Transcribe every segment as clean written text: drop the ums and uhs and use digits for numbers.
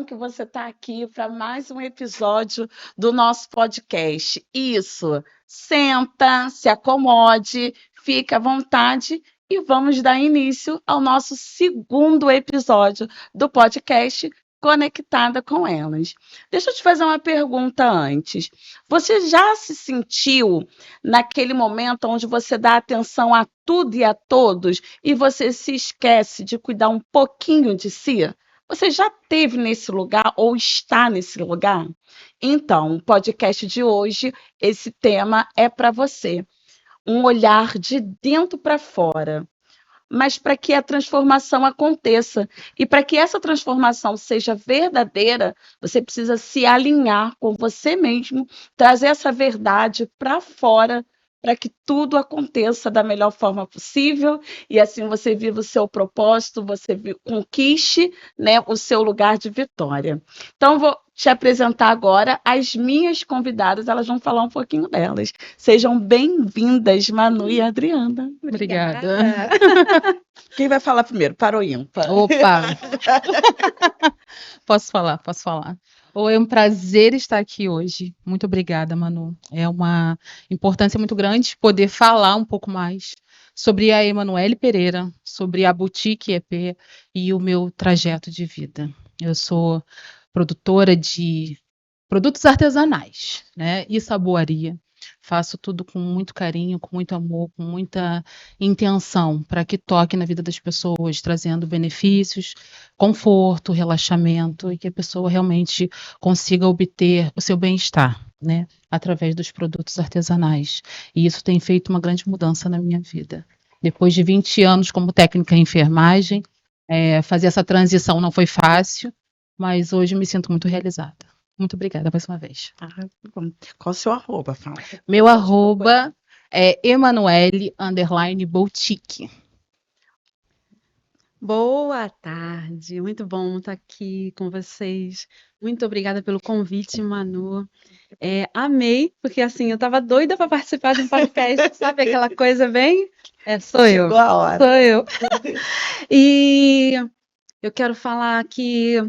bom que você está aqui para mais um episódio do nosso podcast. Isso, senta, se acomode, fique à vontade e vamos dar início ao nosso segundo episódio do podcast Conectada com Elas. Deixa eu te fazer uma pergunta antes. Você já se sentiu naquele momento onde você dá atenção a tudo e a todos e você se esquece de cuidar um pouquinho de si? Você já esteve nesse lugar ou está nesse lugar? Então, o podcast de hoje, esse tema é para você. Um olhar de dentro para fora. Mas para que a transformação aconteça e para que essa transformação seja verdadeira, você precisa se alinhar com você mesmo, trazer essa verdade para fora, para que tudo aconteça da melhor forma possível e assim você viva o seu propósito, você conquiste, né, o seu lugar de vitória. Então, vou te apresentar agora as minhas convidadas, elas vão falar um pouquinho delas. Sejam bem-vindas, Manu e Adriana. Obrigada. Quem vai falar primeiro? Para ou ímpar? Opa! Posso falar. É um prazer estar aqui hoje. Muito obrigada, Manu. É uma importância muito grande poder falar um pouco mais sobre a Emanuele Pereira, sobre a Boutique EP e o meu trajeto de vida. Eu sou produtora de produtos artesanais, né, e saboaria. Faço tudo com muito carinho, com muito amor, com muita intenção para que toque na vida das pessoas, trazendo benefícios, conforto, relaxamento e que a pessoa realmente consiga obter o seu bem-estar, né, através dos produtos artesanais. E isso tem feito uma grande mudança na minha vida. Depois de 20 anos como técnica em enfermagem, fazer essa transição não foi fácil, mas hoje me sinto muito realizada. Muito obrigada mais uma vez. Qual o seu arroba? Fala. Meu arroba é Emanuele_Boutique. Boa tarde, muito bom estar aqui com vocês. Muito obrigada pelo convite, Manu. Amei, porque assim, eu estava doida para participar de um podcast, sabe aquela coisa bem? Sou eu. Chegou a hora. Sou eu. E eu quero falar que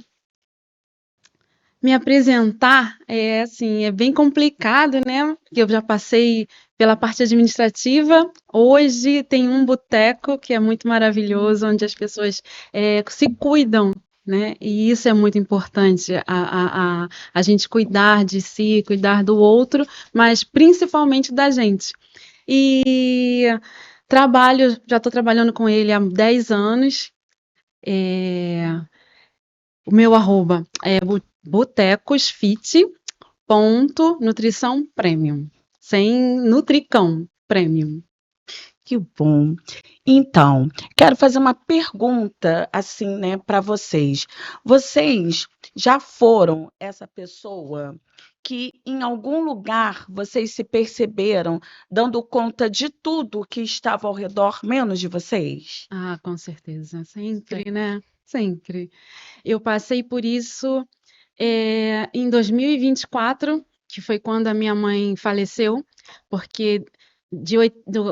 me apresentar é bem complicado, né? Porque eu já passei pela parte administrativa. Hoje tem um boteco que é muito maravilhoso, onde as pessoas se cuidam, né? E isso é muito importante, a gente cuidar de si, cuidar do outro, mas principalmente da gente. E já estou trabalhando com ele há 10 anos. O meu arroba é botecosfit.nutrição premium. Sem nutricão premium. Que bom. Então, quero fazer uma pergunta assim, né, para vocês. Vocês já foram essa pessoa que em algum lugar vocês se perceberam dando conta de tudo que estava ao redor, menos de vocês? Ah, com certeza. Sempre, né? Sempre. Eu passei por isso em 2024, que foi quando a minha mãe faleceu, porque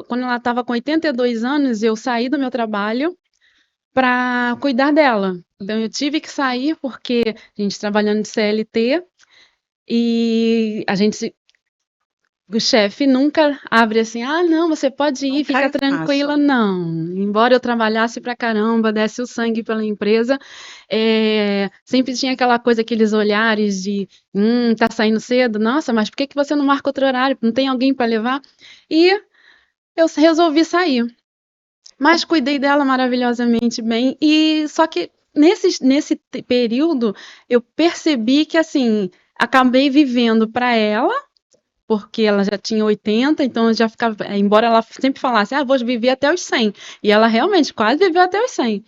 quando ela estava com 82 anos, eu saí do meu trabalho para cuidar dela. Então, eu tive que sair porque a gente trabalhando de CLT e o chefe nunca abre assim, não, você pode ir, fica tranquila, não. Embora eu trabalhasse pra caramba, desse o sangue pela empresa, sempre tinha aquela coisa, aqueles olhares de, tá saindo cedo, nossa, mas por que você não marca outro horário? Não tem alguém para levar? E eu resolvi sair. Mas cuidei dela maravilhosamente bem, e só que nesse período eu percebi que, assim, acabei vivendo para ela, porque ela já tinha 80, então eu já ficava, embora ela sempre falasse, vou viver até os 100, e ela realmente quase viveu até os 100.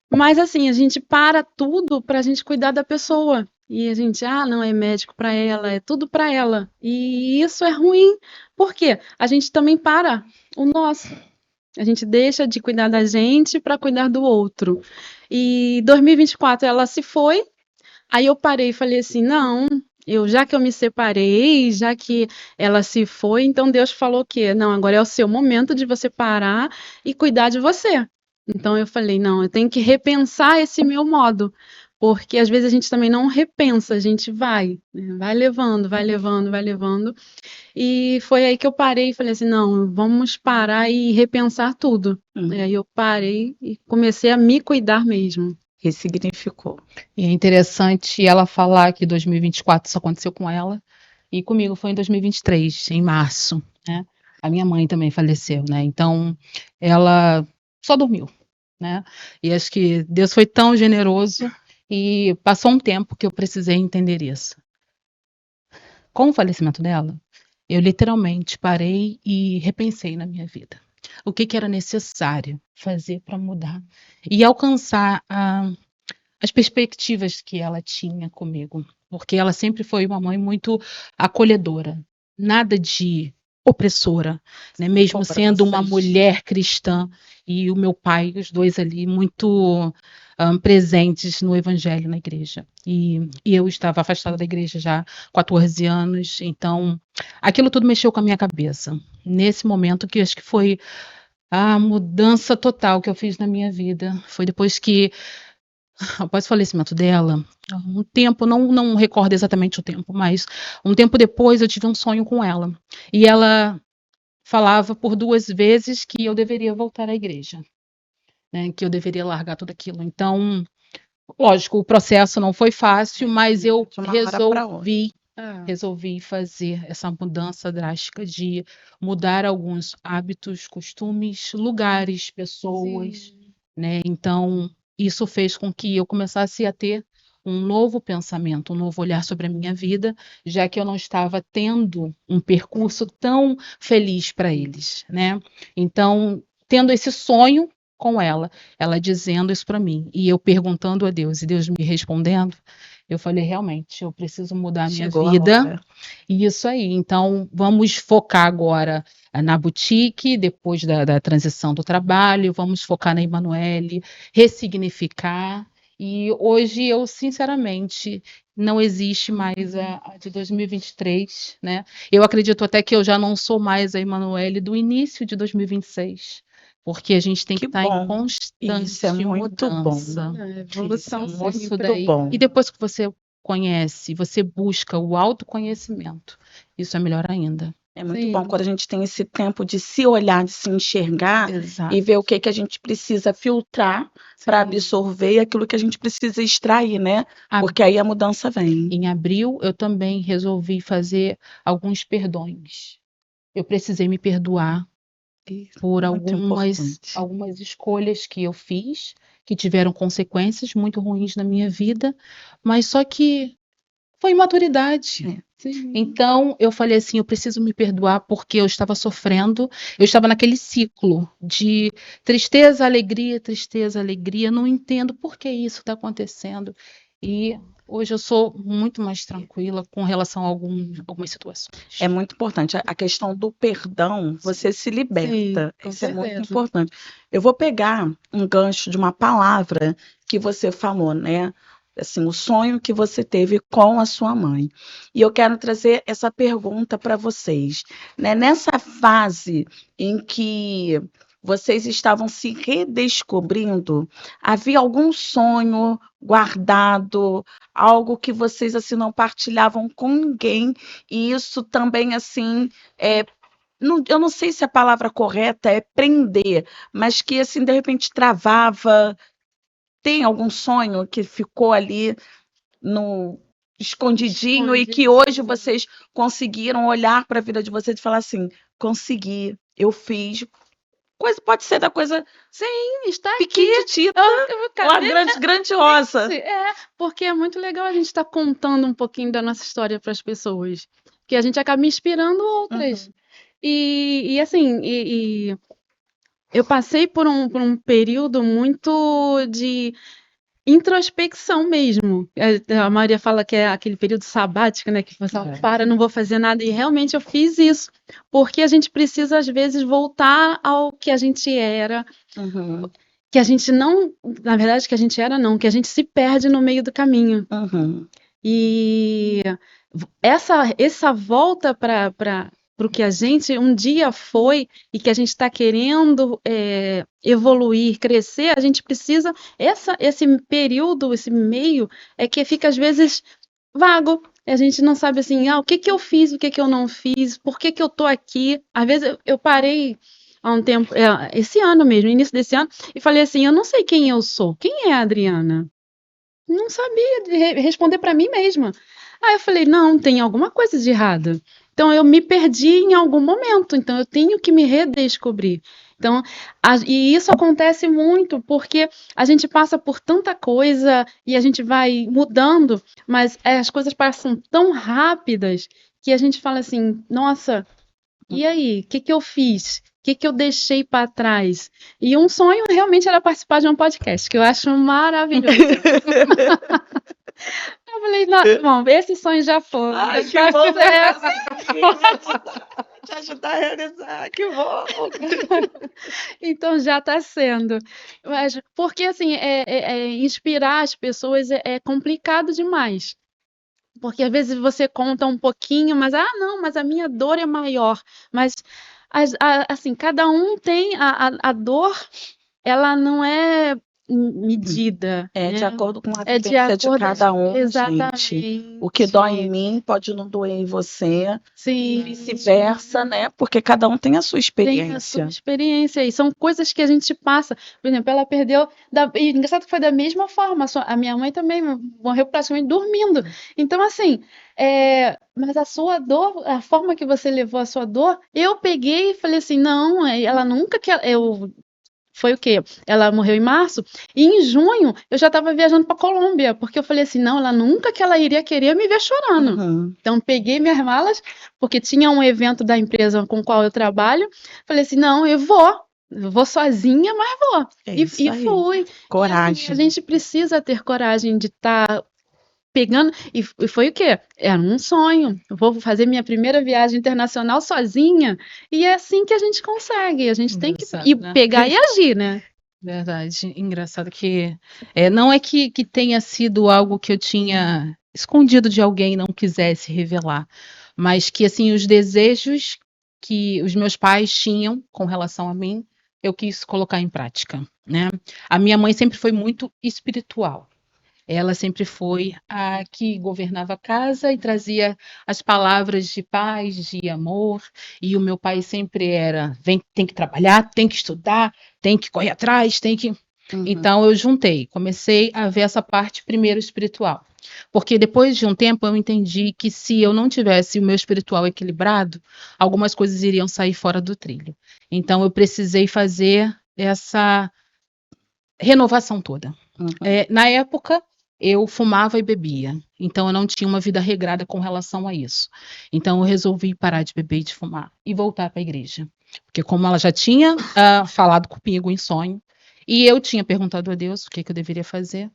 Mas assim, a gente para tudo para a gente cuidar da pessoa, e a gente, não é médico para ela, é tudo para ela, e isso é ruim, porque a gente também para o nosso, a gente deixa de cuidar da gente para cuidar do outro. E 2024 ela se foi, aí eu parei e falei assim, não, já que eu me separei, já que ela se foi, então Deus falou que não, agora é o seu momento de você parar e cuidar de você. Então eu falei, não, eu tenho que repensar esse meu modo, porque às vezes a gente também não repensa, a gente vai, né? Vai levando, vai levando, vai levando. E foi aí que eu parei e falei assim, não, vamos parar e repensar tudo. E aí eu parei e comecei a me cuidar mesmo. Ressignificou. E é interessante ela falar que 2024 isso aconteceu com ela, e comigo foi em 2023, em março, né? A minha mãe também faleceu, né? Então, ela só dormiu, né? E acho que Deus foi tão generoso e passou um tempo que eu precisei entender isso. Com o falecimento dela, eu literalmente parei e repensei na minha vida. O que era necessário fazer para mudar e alcançar as perspectivas que ela tinha comigo, porque ela sempre foi uma mãe muito acolhedora, nada de opressora, né? Mesmo sendo uma mulher cristã e o meu pai, os dois ali muito presentes no evangelho na igreja. E eu estava afastada da igreja já há 14 anos, então aquilo tudo mexeu com a minha cabeça. Nesse momento que acho que foi a mudança total que eu fiz na minha vida, foi depois que após o falecimento dela, um tempo, não recordo exatamente o tempo, mas um tempo depois eu tive um sonho com ela. E ela falava por 2 vezes que eu deveria voltar à igreja, né, que eu deveria largar tudo aquilo. Então, lógico, o processo não foi fácil, mas eu resolvi fazer essa mudança drástica de mudar alguns hábitos, costumes, lugares, pessoas, né? Então, isso fez com que eu começasse a ter um novo pensamento, um novo olhar sobre a minha vida, já que eu não estava tendo um percurso tão feliz para eles, né? Então, tendo esse sonho com ela dizendo isso para mim, e eu perguntando a Deus, e Deus me respondendo, eu falei, realmente, eu preciso mudar a minha vida. E isso aí. Então, vamos focar agora na boutique, depois da transição do trabalho, vamos focar na Emanuele, ressignificar. E hoje eu, sinceramente, não existe mais a de 2023, né? Eu acredito até que eu já não sou mais a Emanuele do início de 2026. Porque a gente tem que estar em constante Isso é muito mudança. bom. Evolução Isso sempre. daí. bom. E depois que você conhece, você busca o autoconhecimento, isso é melhor ainda. É muito bom quando a gente tem esse tempo de se olhar, de se enxergar e ver o que a gente precisa filtrar para absorver e aquilo que a gente precisa extrair, né? Porque aí a mudança vem. Em abril, eu também resolvi fazer alguns perdões. Eu precisei me perdoar por algumas escolhas que eu fiz, que tiveram consequências muito ruins na minha vida, mas só que foi imaturidade. Então, eu falei assim, eu preciso me perdoar porque eu estava sofrendo, eu estava naquele ciclo de tristeza, alegria, não entendo por que isso está acontecendo. E hoje eu sou muito mais tranquila com relação a algumas situações. É muito importante. A questão do perdão, você se liberta. Isso é muito importante. Eu vou pegar um gancho de uma palavra que você falou, né? Assim, o sonho que você teve com a sua mãe. E eu quero trazer essa pergunta para vocês, né? Nessa fase em que vocês estavam se redescobrindo, havia algum sonho guardado, algo que vocês assim não partilhavam com ninguém, e isso também assim eu não sei se a palavra correta é prender, mas que assim de repente travava. Tem algum sonho que ficou ali no escondidinho e que hoje vocês conseguiram olhar para a vida de vocês e falar assim, consegui, eu fiz. Coisa, pode ser da coisa está pequitita, grandiosa. Porque é muito legal a gente estar contando um pouquinho da nossa história para as pessoas, que a gente acaba inspirando outras. E assim, eu passei por um período muito de introspecção mesmo. A Maria fala que é aquele período sabático, né? Que você para, não vou fazer nada. E realmente eu fiz isso. Porque a gente precisa, às vezes, voltar ao que a gente era. Que a gente não... Na verdade, que a gente era, não. Que a gente se perde no meio do caminho. E essa volta para pro que a gente um dia foi e que a gente está querendo evoluir, crescer, a gente precisa. Esse período, esse meio, é que fica às vezes vago. A gente não sabe assim, o que que eu fiz, o que que eu não fiz, por que que eu tô aqui. Às vezes eu parei há um tempo, esse ano mesmo, início desse ano, e falei assim, eu não sei quem eu sou. Quem é a Adriana? Não sabia responder para mim mesma. Aí eu falei, não, tem alguma coisa de errado. Então eu me perdi em algum momento, então eu tenho que me redescobrir. Então, e isso acontece muito porque a gente passa por tanta coisa e a gente vai mudando, mas as coisas passam tão rápidas que a gente fala assim, nossa, e aí, o que que eu fiz? O que que eu deixei para trás? E um sonho realmente era participar de um podcast, que eu acho maravilhoso. Eu falei, bom, esse sonho já foi. Ai, que Já bom, fiz te ajudar a realizar, que bom. então já está sendo. Mas, porque assim, inspirar as pessoas é complicado demais. Porque às vezes você conta um pouquinho, mas não, mas a minha dor é maior. Mas assim, cada um tem a dor, ela não é medida, É de né? acordo com a É de vivência de acordo, cada um, gente. exatamente. O que dói em mim pode não doer em você, e Sim, vice-versa, né? Porque cada um tem a sua tem a experiência. sua experiência e são coisas que a gente passa. Por exemplo, ela perdeu. E engraçado que foi da mesma forma. A minha mãe também morreu praticamente dormindo. Então, assim, mas a sua dor, a forma que você levou a sua dor, eu peguei e falei assim: não, ela nunca quer. Foi o quê? Ela morreu em março, e em junho eu já estava viajando para Colômbia, porque eu falei assim, não, ela nunca que ela iria querer me ver chorando. Uhum. Então peguei minhas malas, porque tinha um evento da empresa com o qual eu trabalho, falei assim, não, eu vou sozinha, mas vou. É E isso aí. fui. E, assim, Coragem. a gente precisa ter coragem de estar pegando. E foi o quê? Era um sonho. Eu vou fazer minha primeira viagem internacional sozinha. E é assim que a gente consegue. A gente tem que Engraçado, né? pegar e agir, né? Verdade. Engraçado que não é que tenha sido algo que eu tinha escondido de alguém e não quisesse revelar, mas que assim os desejos que os meus pais tinham com relação a mim, eu quis colocar em prática, né? A minha mãe sempre foi muito espiritual. Ela sempre foi a que governava a casa e trazia as palavras de paz, de amor. E o meu pai sempre era: tem que trabalhar, tem que estudar, tem que correr atrás, tem que. Uhum. Então eu juntei, comecei a ver essa parte primeiro espiritual. Porque depois de um tempo eu entendi que se eu não tivesse o meu espiritual equilibrado, algumas coisas iriam sair fora do trilho. Então eu precisei fazer essa renovação toda. Uhum. Na época, eu fumava e bebia, então eu não tinha uma vida regrada com relação a isso. Então eu resolvi parar de beber e de fumar e voltar para a igreja. Porque como ela já tinha falado comigo em sonho, e eu tinha perguntado a Deus o que eu deveria fazer,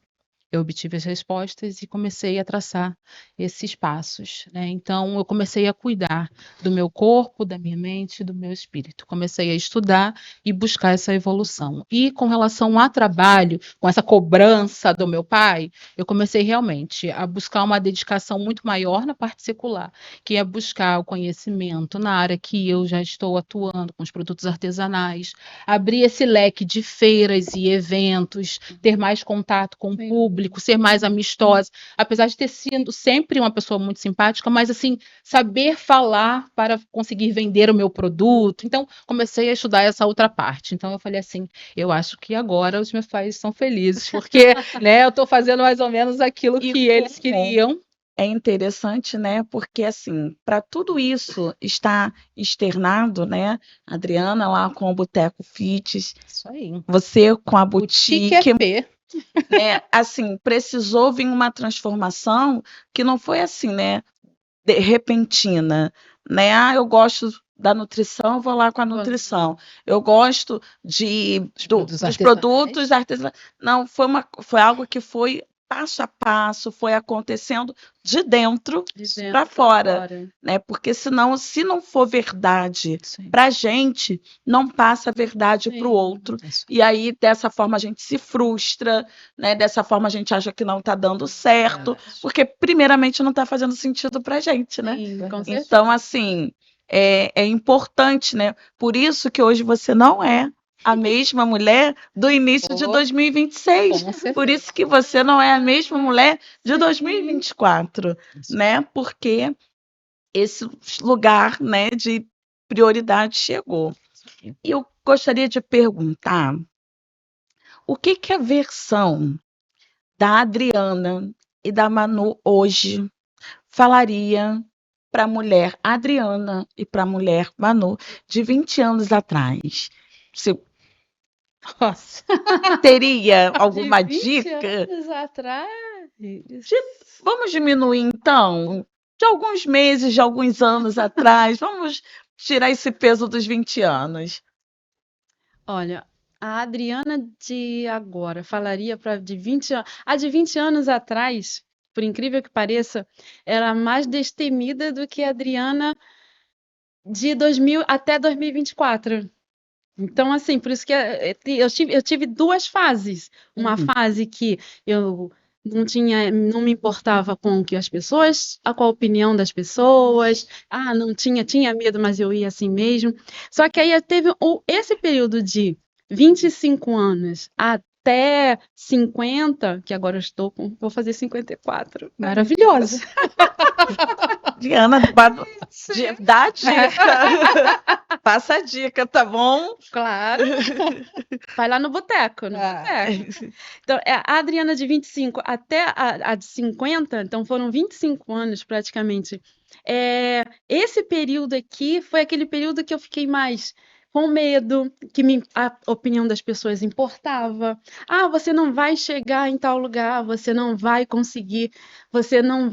eu obtive as respostas e comecei a traçar esses passos, né? Então, eu comecei a cuidar do meu corpo, da minha mente, do meu espírito. Comecei a estudar e buscar essa evolução. E com relação a trabalho, com essa cobrança do meu pai, eu comecei realmente a buscar uma dedicação muito maior na parte secular, que é buscar o conhecimento na área que eu já estou atuando, com os produtos artesanais, abrir esse leque de feiras e eventos, ter mais contato com o público, ser mais amistosa, apesar de ter sido sempre uma pessoa muito simpática, mas assim, saber falar para conseguir vender o meu produto. Então, comecei a estudar essa outra parte. Então, eu falei assim, eu acho que agora os meus pais são felizes, porque eu estou fazendo mais ou menos aquilo que eles queriam. É interessante, né? Porque assim, para tudo isso estar externado, né? Adriana lá com o Boteco Fits, isso aí. Você com a boutique, né? Assim, precisou vir uma transformação que não foi assim, né? Repentina, né? Eu gosto da nutrição, vou lá com a nutrição. Eu gosto dos produtos artesanais. Não, foi algo que foi passo a passo, foi acontecendo de dentro para fora, né? Porque senão, se não for verdade para a gente, não passa a verdade para o outro. E aí, dessa forma, a gente se frustra, né? Dessa forma, a gente acha que não está dando certo, porque, primeiramente, não está fazendo sentido para a gente, né? Sim, com certeza. Então, assim, é importante, né? Por isso que hoje você não é a mesma mulher do início de Oh, 2026. com certeza. Por isso que você não é a mesma mulher de 2024, né? Porque esse lugar, né, de prioridade chegou. E eu gostaria de perguntar o que que a versão da Adriana e da Manu hoje falaria para a mulher Adriana e para a mulher Manu de 20 anos atrás? Você Nossa, teria alguma de 20 dica? anos atrás. Vamos diminuir, então, de alguns meses, de alguns anos atrás. Vamos tirar esse peso dos 20 anos. Olha, a Adriana de agora falaria para de 20 anos. A de 20 anos atrás, por incrível que pareça, era mais destemida do que a Adriana de 2000 até 2024. Então, assim, por isso que eu tive duas fases. Uma fase que eu não me importava com o que as pessoas, com a opinião das pessoas. Ah, não tinha medo, mas eu ia assim mesmo. Só que aí teve esse período de 25 anos até 50, que agora vou fazer 54. Maravilhosa. Diana, dá a dica. Passa a dica, tá bom? Claro. Vai lá no boteco, no boteco. Então, a Adriana de 25 até a de 50, então foram 25 anos praticamente. Esse período aqui foi aquele período que eu fiquei mais com medo, que a opinião das pessoas importava. Ah, você não vai chegar em tal lugar, você não vai conseguir, você não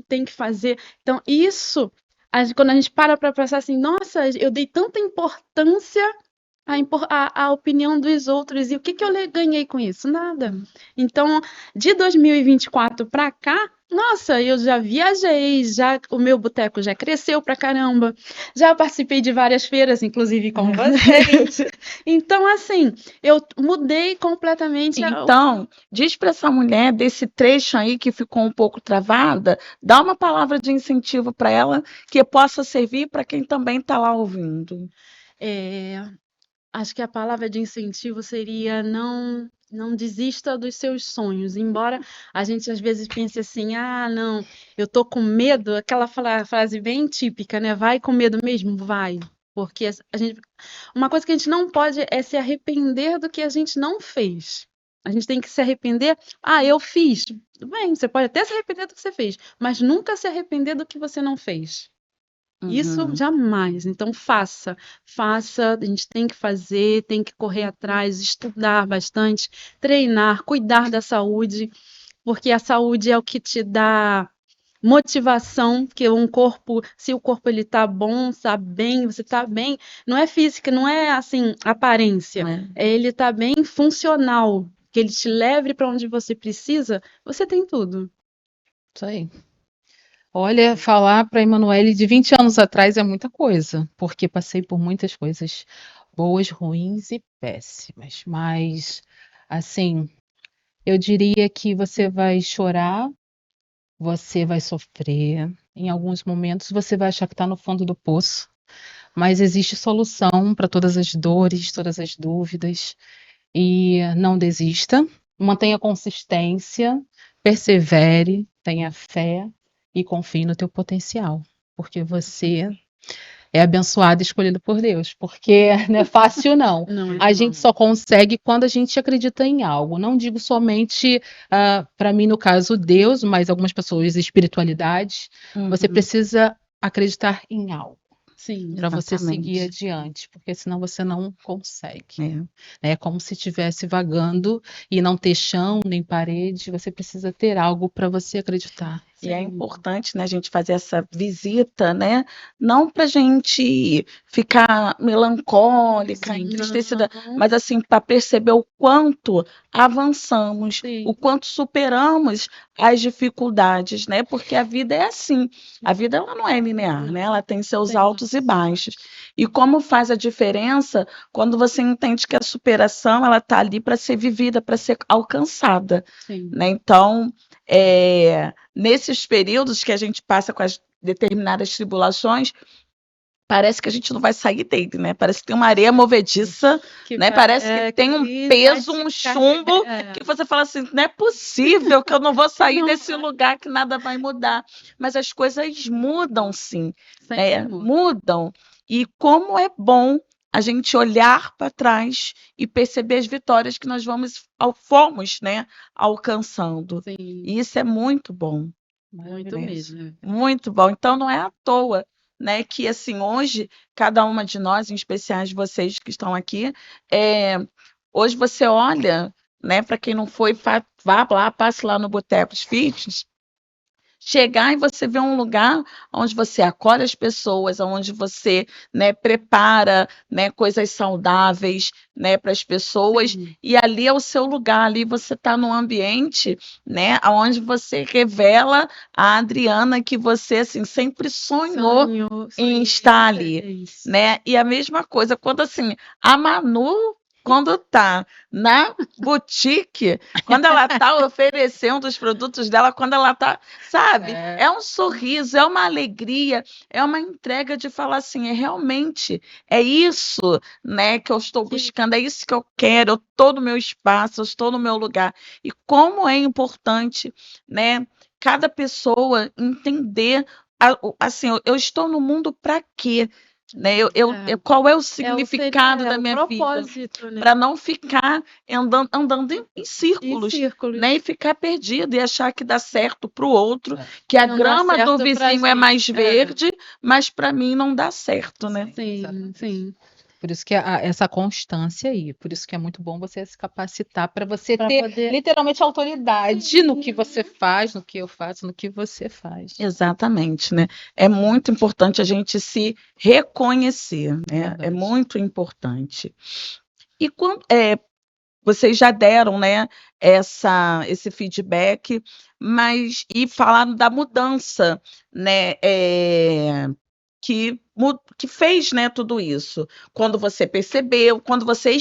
tem que fazer. Então, isso, quando a gente para pensar assim, nossa, eu dei tanta importância a opinião dos outros. E o que que eu ganhei com isso? Nada. Então, de 2024 para cá, nossa, eu já viajei, o meu boteco já cresceu pra caramba, já participei de várias feiras, inclusive com vocês. Então, assim, eu mudei completamente. Então, diz para essa mulher desse trecho aí que ficou um pouco travada, dá uma palavra de incentivo para ela que possa servir para quem também está lá ouvindo. Acho que a palavra de incentivo seria não desista dos seus sonhos. Embora a gente às vezes pense assim, ah, não, eu tô com medo, aquela frase bem típica, né? Vai com medo mesmo? Vai. Porque uma coisa que a gente não pode é se arrepender do que a gente não fez. A gente tem que se arrepender. Ah, eu fiz. Tudo bem, você pode até se arrepender do que você fez, mas nunca se arrepender do que você não fez. Isso jamais. Então faça, a gente tem que fazer, tem que correr atrás, estudar bastante, treinar, cuidar da saúde, porque a saúde é o que te dá motivação, que se o corpo ele tá bom, tá bem, você tá bem, não é física, não é assim, aparência, ele tá bem funcional, que ele te leve para onde você precisa, você tem tudo. Isso aí. Olha, falar para a Emanuele de 20 anos atrás é muita coisa, porque passei por muitas coisas boas, ruins e péssimas. Mas, assim, eu diria que você vai chorar, você vai sofrer. Em alguns momentos você vai achar que está no fundo do poço, mas existe solução para todas as dores, todas as dúvidas. E não desista, mantenha consistência, persevere, tenha fé e confie no teu potencial, porque você é abençoado e escolhido por Deus, porque não é fácil não. A gente só consegue quando a gente acredita em algo. Não digo somente, para mim no caso Deus, mas algumas pessoas espiritualidade. Você precisa acreditar em algo. Sim, para você seguir exatamente. adiante, porque senão você não consegue. É como se estivesse vagando e não ter chão nem parede, você precisa ter algo para você acreditar. E é importante, né, a gente fazer essa visita, né? Não para a gente ficar melancólica, entristecida, mas assim para perceber o quanto avançamos, o quanto superamos as dificuldades, né? Porque a vida é assim, a vida ela não é linear, né? Ela tem seus altos e baixos. E como faz a diferença quando você entende que a superação ela está ali para ser vivida, para ser alcançada, né? Então nesses períodos que a gente passa com as determinadas tribulações, parece que a gente não vai sair dele, né? Parece que tem uma areia movediça, né? Parece que tem um peso, um chumbo, que você fala assim, não é possível que eu não vou sair desse lugar, que nada vai mudar. Mas as coisas mudam, sim. Mudam. E como é bom a gente olhar para trás e perceber as vitórias que nós fomos, né, alcançando. Sim. E isso é muito bom. Muito mesmo. Muito bom. Então, não é à toa, né, que assim, hoje, cada uma de nós, em especial vocês que estão aqui, hoje você olha, né, para quem não foi, vá lá, passe lá no Botecos Fitness, chegar e você ver um lugar onde você acolhe as pessoas, onde você, né, prepara, né, coisas saudáveis, né, para as pessoas. Sim. E ali é o seu lugar, ali você está num ambiente, né, onde você revela a Adriana que você assim sempre sonhou em estar ali, né? E a mesma coisa quando assim a Manu, quando tá na boutique, quando ela tá oferecendo os produtos dela, quando ela tá, sabe? É um sorriso, é uma alegria, é uma entrega de falar assim, realmente é isso, né, que eu estou buscando, é isso que eu quero, eu estou no meu espaço, eu estou no meu lugar. E como é importante, né, cada pessoa entender, assim, eu estou no mundo para quê? Né? Qual é o significado da minha vida? Né? Para não ficar andando em círculos, né? E ficar perdido e achar que dá certo para o outro, que a grama do vizinho é mais verde, mas para mim não dá certo, né? Sim. Por isso que essa constância aí, por isso que é muito bom você se capacitar para você ter literalmente autoridade no que você faz, no que eu faço, no que você faz. Exatamente, né? É muito importante a gente se reconhecer, né? É muito importante. E quando vocês já deram, né, esse feedback, mas e falaram da mudança, né, que fez, né, tudo isso. Quando vocês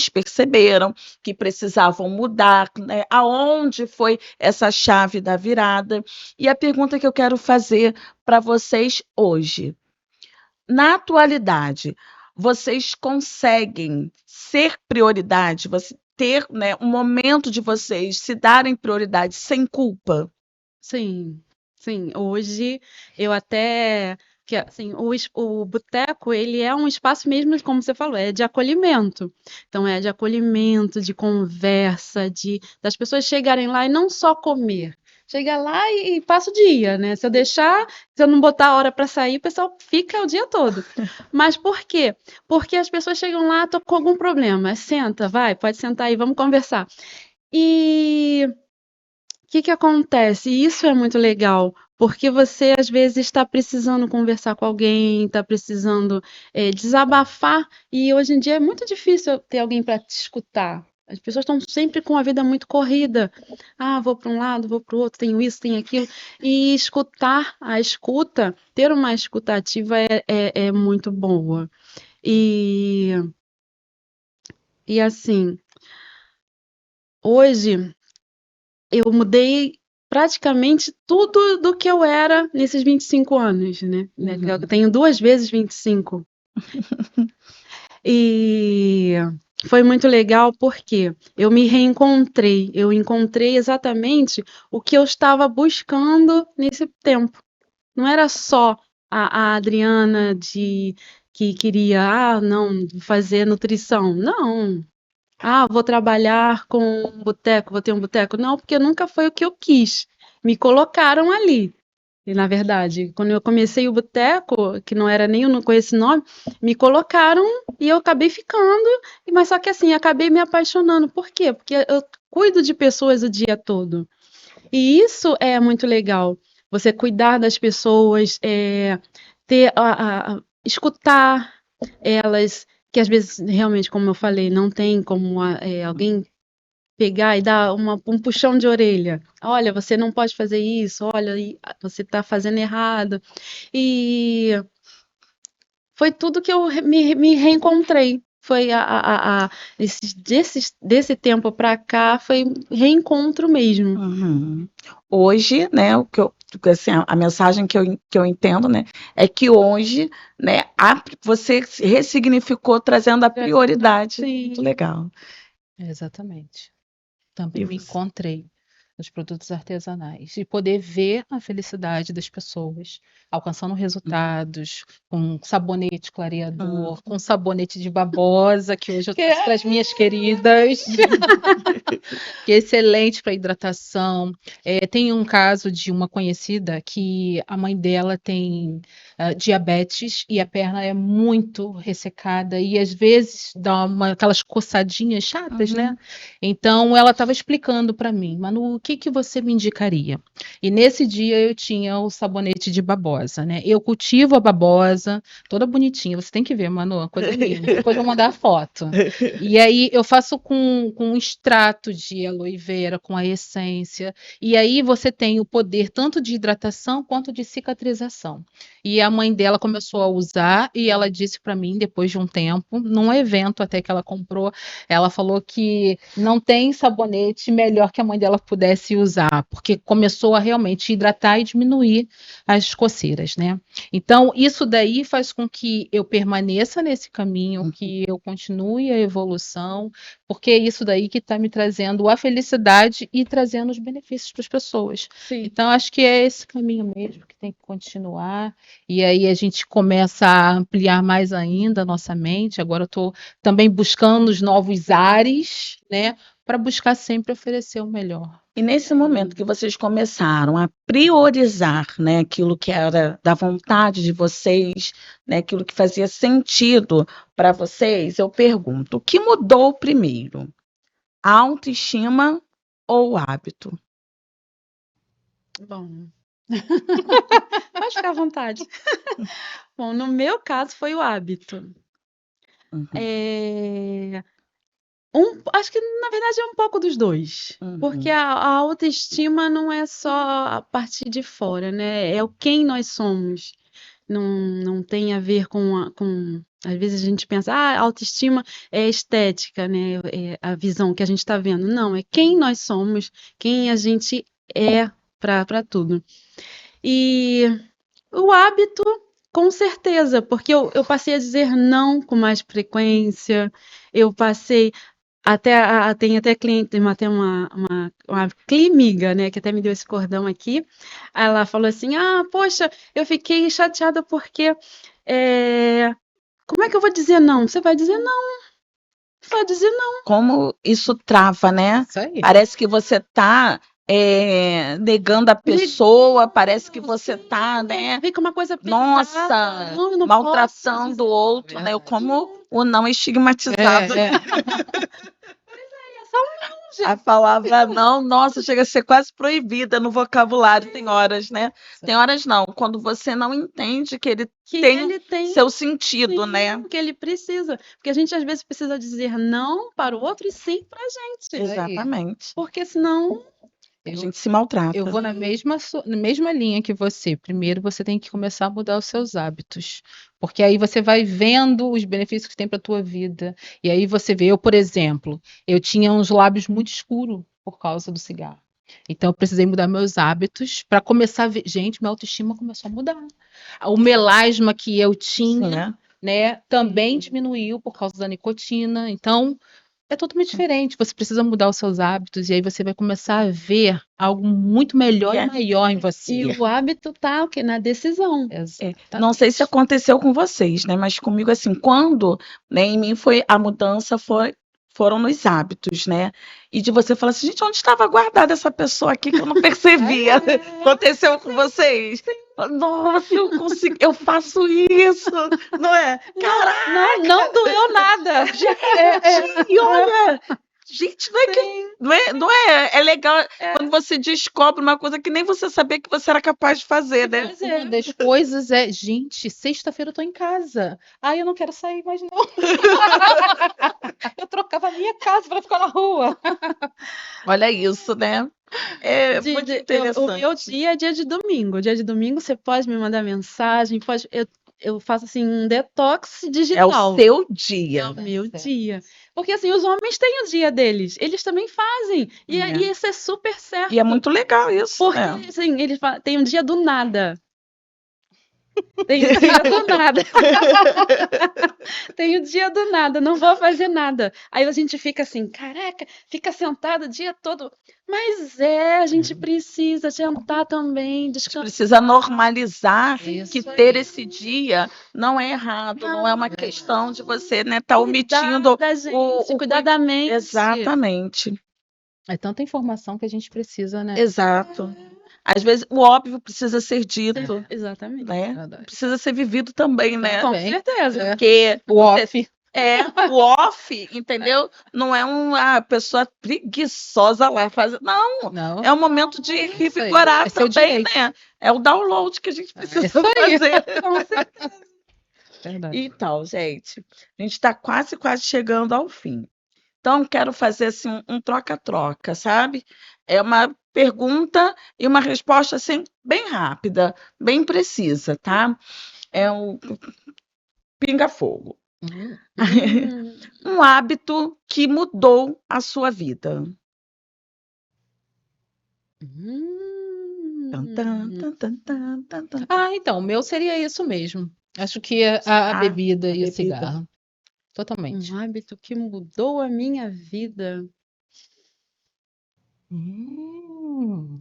perceberam que precisavam mudar, né, aonde foi essa chave da virada? E a pergunta que eu quero fazer para vocês hoje: na atualidade, vocês conseguem ser prioridade, você ter, né, um momento de vocês se darem prioridade sem culpa? Sim. Hoje eu até que assim, o boteco, ele é um espaço mesmo, como você falou, é de acolhimento. Então é de acolhimento, de conversa, das pessoas chegarem lá e não só comer. Chega lá e passa o dia, né? Se eu não botar a hora para sair, o pessoal fica o dia todo. Mas por quê? Porque as pessoas chegam lá, tô com algum problema. Senta, pode sentar aí, vamos conversar. E o que acontece? E isso é muito legal, porque você às vezes está precisando conversar com alguém, está precisando desabafar, e hoje em dia é muito difícil ter alguém para te escutar. As pessoas estão sempre com a vida muito corrida. Ah, vou para um lado, vou para o outro, tenho isso, tenho aquilo. E ter uma escuta ativa é muito boa. E assim, hoje eu mudei praticamente tudo do que eu era nesses 25 anos, né? Eu tenho 2 vezes 25. E foi muito legal porque eu me reencontrei. Eu encontrei exatamente o que eu estava buscando nesse tempo. Não era só a Adriana que queria, não, fazer nutrição. Não. Vou trabalhar com um boteco, vou ter um boteco. Não, porque nunca foi o que eu quis. Me colocaram ali. E, na verdade, quando eu comecei o boteco, que não era nem com esse nome, me colocaram e eu acabei ficando. Mas só que assim, acabei me apaixonando. Por quê? Porque eu cuido de pessoas o dia todo. E isso é muito legal. Você cuidar das pessoas, ter escutar elas, que às vezes, realmente, como eu falei, não tem como alguém pegar e dar um puxão de orelha. Olha, você não pode fazer isso, olha, você está fazendo errado. E foi tudo que eu me reencontrei. Foi desse tempo para cá, foi reencontro mesmo. Hoje, né, assim, a mensagem que eu entendo, né, é que hoje, né, você ressignificou trazendo a prioridade. Muito Sim. legal. Exatamente. Também E me você? encontrei nos produtos artesanais e poder ver a felicidade das pessoas alcançando resultados com sabonete clareador, com sabonete de babosa, que hoje eu trouxe para as minhas queridas, que é excelente para hidratação. Tem um caso de uma conhecida que a mãe dela tem diabetes e a perna é muito ressecada e às vezes dá aquelas coçadinhas chatas, né? Então ela estava explicando para mim, Manu, o que que você me indicaria? E nesse dia eu tinha o sabonete de babosa, né? Eu cultivo a babosa, toda bonitinha. Você tem que ver, Manu, coisa linda. Depois eu vou mandar a foto. E aí eu faço com um extrato de aloe vera, com a essência. E aí você tem o poder tanto de hidratação quanto de cicatrização. E a mãe dela começou a usar e ela disse para mim, depois de um tempo, num evento até que ela comprou, ela falou que não tem sabonete melhor que a mãe dela pudesse usar, porque começou a realmente hidratar e diminuir as coceiras, né? Então, isso daí faz com que eu permaneça nesse caminho, que eu continue a evolução, porque é isso daí que está me trazendo a felicidade e trazendo os benefícios para as pessoas. Sim. Então, acho que é esse caminho mesmo que tem que continuar, e aí a gente começa a ampliar mais ainda a nossa mente. Agora eu estou também buscando os novos ares, né, para buscar sempre oferecer o melhor. E nesse momento que vocês começaram a priorizar, né, aquilo que era da vontade de vocês, né, aquilo que fazia sentido para vocês, eu pergunto, o que mudou primeiro? A autoestima ou o hábito? Bom, pode ficar à vontade. Bom, no meu caso foi o hábito. Uhum, É, acho que na verdade é um pouco dos dois. Porque uhum. a autoestima não é só a partir de fora, né? É o quem nós somos. Não, não tem a ver com. Às vezes a gente pensa, autoestima é estética, né? É a visão que a gente está vendo. Não, é quem nós somos, quem a gente é para tudo. E o hábito, com certeza, porque eu passei a dizer não com mais frequência, eu passei tem até cliente, tem uma climiga, né, que até me deu esse cordão aqui. Ela falou assim: poxa, eu fiquei chateada porque. Como é que eu vou dizer não? Você vai dizer não, vai dizer não. Como isso trava, né? Isso aí. Parece que você está negando a pessoa, parece que você Sim, está, né? fica uma coisa Nossa, pesada. Não, eu não posso maltratando dizer o outro, né? Verdade. Como o não é estigmatizado. A palavra não, nossa, chega a ser quase proibida no vocabulário, tem horas, né? Tem horas não, quando você não entende que ele que tem ele tem seu sentido, né? que ele precisa. Porque a gente às vezes precisa dizer não para o outro e sim para a gente. Exatamente. Porque senão. A gente se maltrata. Eu vou na mesma linha que você. Primeiro, você tem que começar a mudar os seus hábitos, porque aí você vai vendo os benefícios que tem para a tua vida. E aí você vê, eu, por exemplo, eu tinha uns lábios muito escuros por causa do cigarro. Então, eu precisei mudar meus hábitos para começar a ver. Gente, minha autoestima começou a mudar. O melasma que eu tinha, né, também diminuiu por causa da nicotina. Então, é totalmente diferente. Você precisa mudar os seus hábitos e aí você vai começar a ver algo muito melhor e maior em você. E o hábito tá o quê? Na decisão. Não sei se aconteceu com vocês, né? Mas comigo, assim, quando, né, em mim foi a mudança foram nos hábitos, né? E de você falar assim, gente, onde estava guardada essa pessoa aqui que eu não percebia? Aconteceu com vocês? Nossa, eu consigo, eu faço isso, não é? Caraca! Não doeu nada. E olha, gente, é legal quando você descobre uma coisa que nem você sabia que você era capaz de fazer, né? Uma das coisas é, gente, sexta-feira eu tô em casa. Eu não quero sair mais não. Eu trocava a minha casa para ficar na rua. Olha isso, né? É muito O interessante. meu dia é dia de domingo. Dia de domingo você pode me mandar mensagem, eu faço assim um detox É o digital. seu dia. Meu Certo. dia. Porque assim, os homens têm o dia deles. Eles também fazem. E, É. e isso é super certo. E é muito legal isso, Porque, né? assim, eles falam, tem um dia do nada. Tem o dia do nada. Tem o dia do nada, não vou fazer nada. Aí a gente fica assim, caraca, fica sentado o dia todo. Mas a gente precisa jantar também, A gente descansar. precisa normalizar Isso que aí. ter esse dia não é errado, não é uma questão de você, né, tá Cuidar omitindo da gente, cuidar da mente. Exatamente. É tanta informação que a gente precisa, né? Exato. Às vezes o óbvio precisa ser dito, Exatamente. né? Verdade. Precisa ser vivido também, né? Com Bem, certeza. Porque O off. o off, entendeu? Não é uma pessoa preguiçosa lá fazer. Não, Não. é um momento de Isso aí. revigorar É seu também, direito. né? É o download que a gente precisa Isso aí. fazer. Com certeza. Verdade. Então, gente, a gente está quase chegando ao fim. Então, quero fazer assim um troca-troca, sabe? É uma pergunta e uma resposta assim bem rápida, bem precisa, tá? É um pinga-fogo. Hum. Um hábito que mudou a sua vida. Tan, tan, tan, tan, tan, tan, tan. Ah, então, o meu seria isso mesmo. Acho que a bebida a e o bebida. cigarro. Totalmente. Um hábito que mudou a minha vida.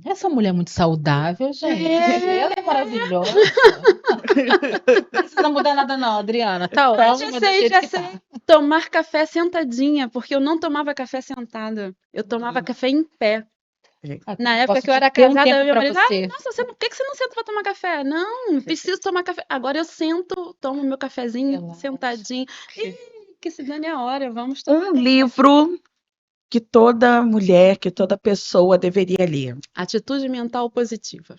Essa mulher é muito saudável, gente. Ela é maravilhosa. Não precisa mudar nada, não, Adriana. Tá ótimo do jeito Já que sei. tá. Tomar café sentadinha, porque eu não tomava café sentada. Eu tomava café em pé. Na época Posso que eu te era ter um casada, tempo minha pra mãe dizia, você. nossa, por que você não senta pra tomar café? Não, preciso tomar café. Agora eu sento, tomo meu cafezinho Relaxa. sentadinho. Ih, que se dane a hora, vamos tomar. Um livro que toda mulher, que toda pessoa deveria ler. Atitude mental positiva.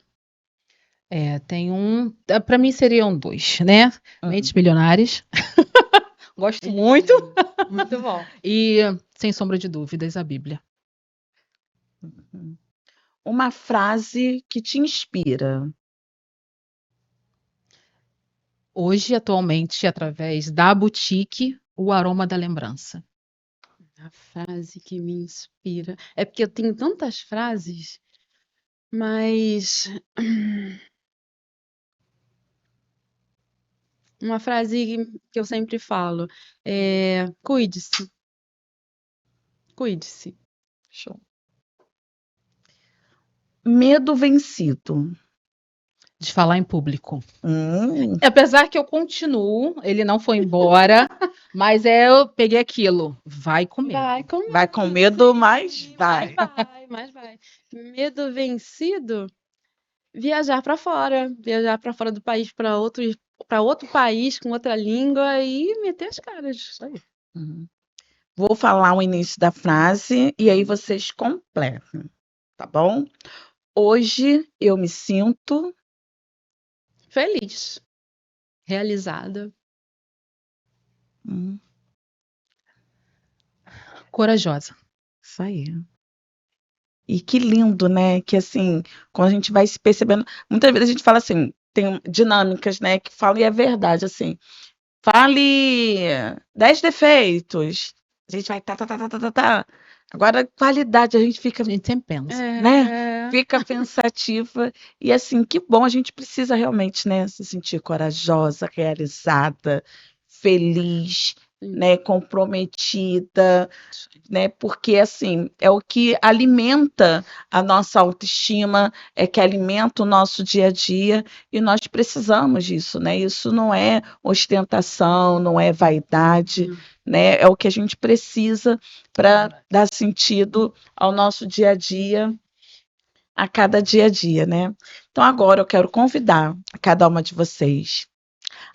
Tem um. Pra mim seriam dois, né? Mentes Milionárias. Gosto muito. Muito bom. E, sem sombra de dúvidas, a Bíblia. Uma frase que te inspira. Hoje, atualmente, através da boutique, o aroma da lembrança. A frase que me inspira. É porque eu tenho tantas frases, mas uma frase que eu sempre falo é cuide-se. Cuide-se. Show. Medo vencido. De falar em público. Hum, Apesar que eu continuo, ele não foi embora, mas eu peguei aquilo. Vai comer. vai com medo, mas vai. Mas vai. Medo vencido, viajar para fora do país para outro país com outra língua e meter as caras. Isso aí. Vou falar o início da frase e aí vocês completam, tá bom? Hoje eu me sinto Feliz, realizada. Corajosa. Isso aí. E que lindo, né? Que assim, quando a gente vai se percebendo, muitas vezes a gente fala assim, tem dinâmicas, né, que falam e é verdade, assim. Fale 10 defeitos. A gente vai tá. Agora, qualidade, a gente fica, A gente sempre pensa. né? Fica pensativa. E assim, que bom, a gente precisa realmente, né, se sentir corajosa, realizada, feliz, né, comprometida, né? Porque assim, é o que alimenta a nossa autoestima, é que alimenta o nosso dia a dia, e nós precisamos disso, né? Isso não é ostentação, não é vaidade, né? É o que a gente precisa para dar sentido ao nosso dia a dia, a cada dia a dia, né? Então agora eu quero convidar a cada uma de vocês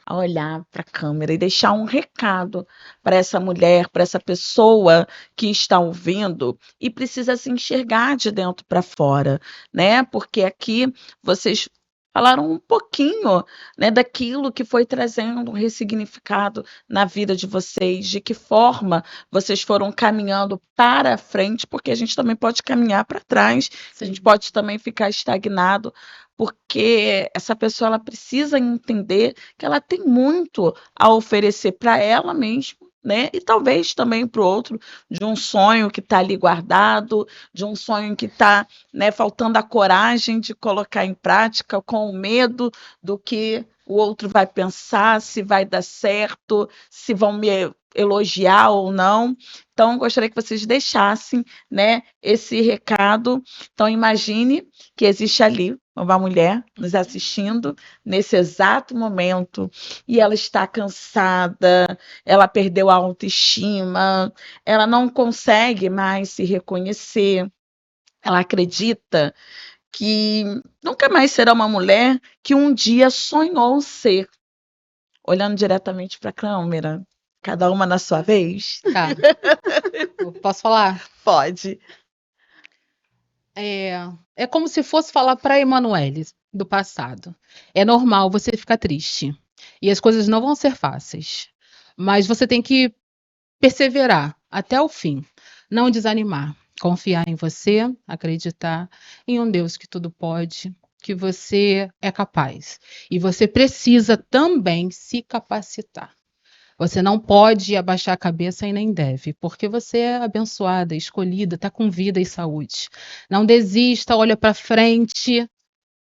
a olhar para a câmera e deixar um recado para essa mulher, para essa pessoa que está ouvindo e precisa se enxergar de dentro para fora, né? Porque aqui vocês falaram um pouquinho, né, daquilo que foi trazendo um ressignificado na vida de vocês, de que forma vocês foram caminhando para frente, porque a gente também pode caminhar para trás, a gente pode também ficar estagnado, porque essa pessoa ela precisa entender que ela tem muito a oferecer para ela mesma, né? E talvez também para o outro, de um sonho que está ali guardado, de um sonho que está, né, faltando a coragem de colocar em prática, com o medo do que o outro vai pensar, se vai dar certo, se vão me elogiar ou não. Então, gostaria que vocês deixassem, né, esse recado. Então, imagine que existe ali uma mulher nos assistindo nesse exato momento e ela está cansada, ela perdeu a autoestima, ela não consegue mais se reconhecer, ela acredita que nunca mais será uma mulher que um dia sonhou ser. Olhando diretamente para a câmera, cada uma na sua vez. Tá. Eu posso falar? Pode. É como se fosse falar para Emanuele do passado. É normal você ficar triste. E as coisas não vão ser fáceis. Mas você tem que perseverar até o fim. Não desanimar. Confiar em você, acreditar em um Deus que tudo pode, que você é capaz. E você precisa também se capacitar. Você não pode abaixar a cabeça e nem deve, porque você é abençoada, escolhida, está com vida e saúde. Não desista, olha para frente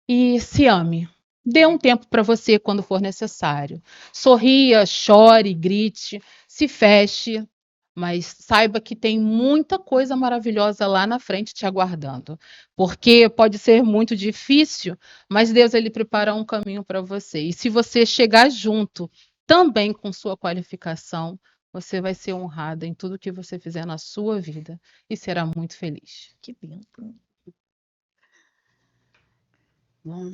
e se ame. Dê um tempo para você quando for necessário. Sorria, chore, grite, se feche, mas saiba que tem muita coisa maravilhosa lá na frente te aguardando. Porque pode ser muito difícil, mas Deus ele prepara um caminho para você. E se você chegar junto também com sua qualificação, você vai ser honrada em tudo que você fizer na sua vida e será muito feliz. Que lindo. Bom,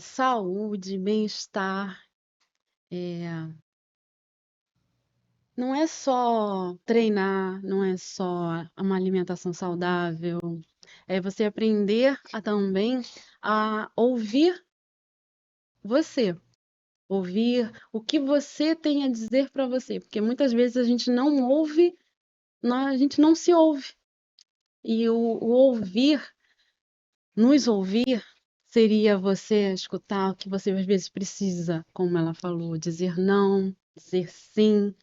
saúde, bem-estar, não é só treinar, não é só uma alimentação saudável, é você aprender também a ouvir você, ouvir o que você tem a dizer para você, porque muitas vezes a gente não ouve, a gente não se ouve. E o ouvir, nos ouvir, seria você escutar o que você às vezes precisa, como ela falou, dizer não, dizer sim,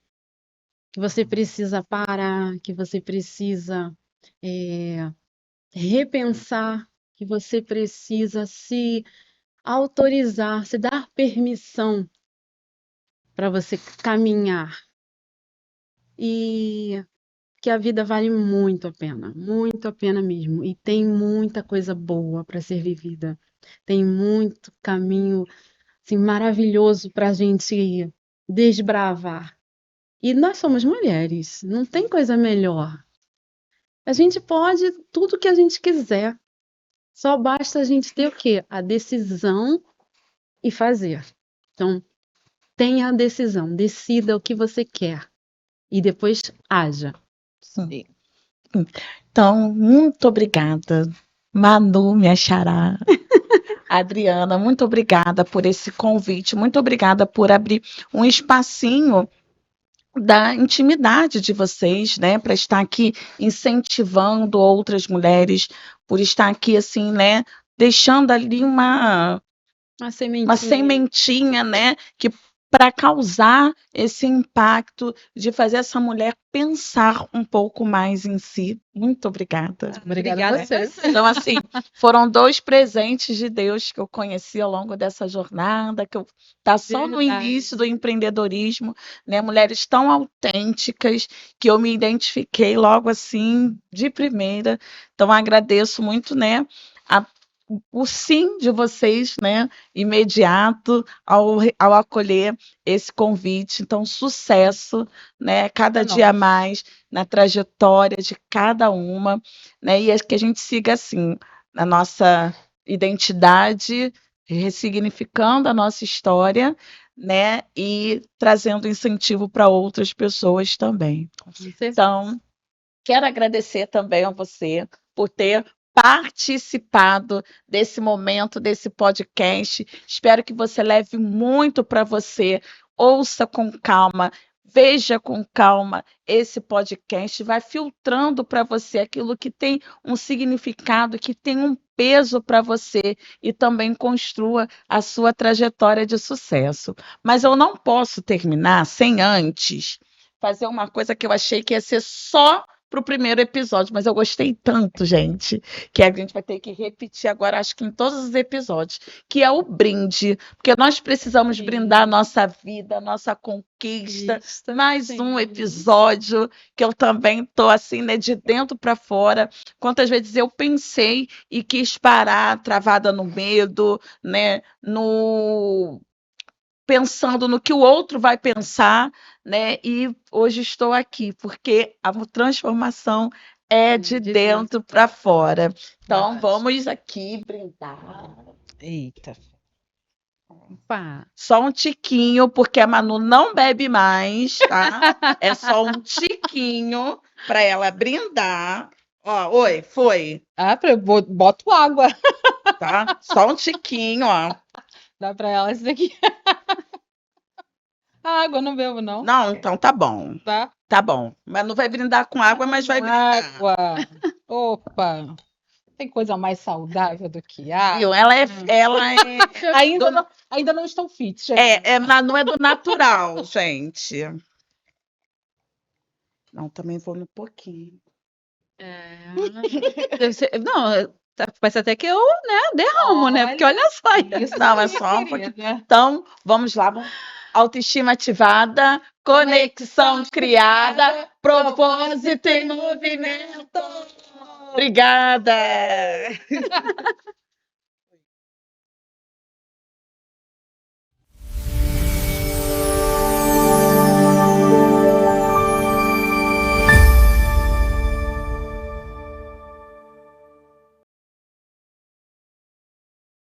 que você precisa parar, que você precisa repensar, que você precisa se autorizar, se dar permissão para você caminhar. E que a vida vale muito a pena mesmo. E tem muita coisa boa para ser vivida. Tem muito caminho assim, maravilhoso para a gente desbravar. E nós somos mulheres, não tem coisa melhor. A gente pode tudo que a gente quiser. Só basta a gente ter o quê? A decisão e fazer. Então, tenha a decisão, decida o que você quer e depois haja. Sim. Então, muito obrigada, Manu, minha xará. Adriana, muito obrigada por esse convite, muito obrigada por abrir um espacinho da intimidade de vocês, né, para estar aqui incentivando outras mulheres, por estar aqui assim, né, deixando ali uma sementinha, né, que para causar esse impacto de fazer essa mulher pensar um pouco mais em si. Muito obrigada. Obrigada a você. Então, assim, foram 2 presentes de Deus que eu conheci ao longo dessa jornada, que tá só no início do empreendedorismo, né? Mulheres tão autênticas que eu me identifiquei logo assim, de primeira. Então, agradeço muito, né, o sim de vocês, né, imediato ao acolher esse convite. Então, sucesso, né, cada dia mais na trajetória de cada uma, né, e que a gente siga assim, na nossa identidade, ressignificando a nossa história, né, e trazendo incentivo para outras pessoas também. Então, quero agradecer também a você por ter participado desse momento, desse podcast. Espero que você leve muito para você, ouça com calma, veja com calma esse podcast, vai filtrando para você aquilo que tem um significado, que tem um peso para você e também construa a sua trajetória de sucesso. Mas eu não posso terminar sem antes fazer uma coisa que eu achei que ia ser só para o primeiro episódio, mas eu gostei tanto, gente, que a gente vai ter que repetir agora, acho que em todos os episódios, que é o brinde, porque nós precisamos brindar a nossa vida, a nossa conquista. Mais um episódio que eu também estou assim, né, de dentro para fora. Quantas vezes eu pensei e quis parar, travada no medo, né, pensando no que o outro vai pensar, né? E hoje estou aqui, porque a transformação é de dentro para fora. Então, vamos aqui brindar. Eita. Opa. Só um tiquinho, porque a Manu não bebe mais, tá? É só um tiquinho para ela brindar. Ó, oi, foi, Ah, boto água. tá? Só um tiquinho, ó. Dá pra ela isso daqui. Água, não bebo, não. Não, então tá bom. Tá? Tá bom. Mas não vai brindar com água, mas vai brindar. Água. Opa. Tem coisa mais saudável do que água. Viu? Ela é Ainda não estou fit, gente. não é do natural, gente. Não, também vou no pouquinho. Não, parece até que eu, né, derramo, né? Porque olha só. Isso Não, é aí, só um querida. pouquinho. Então, vamos lá. Autoestima ativada, conexão criada, propósito em movimento. Obrigada!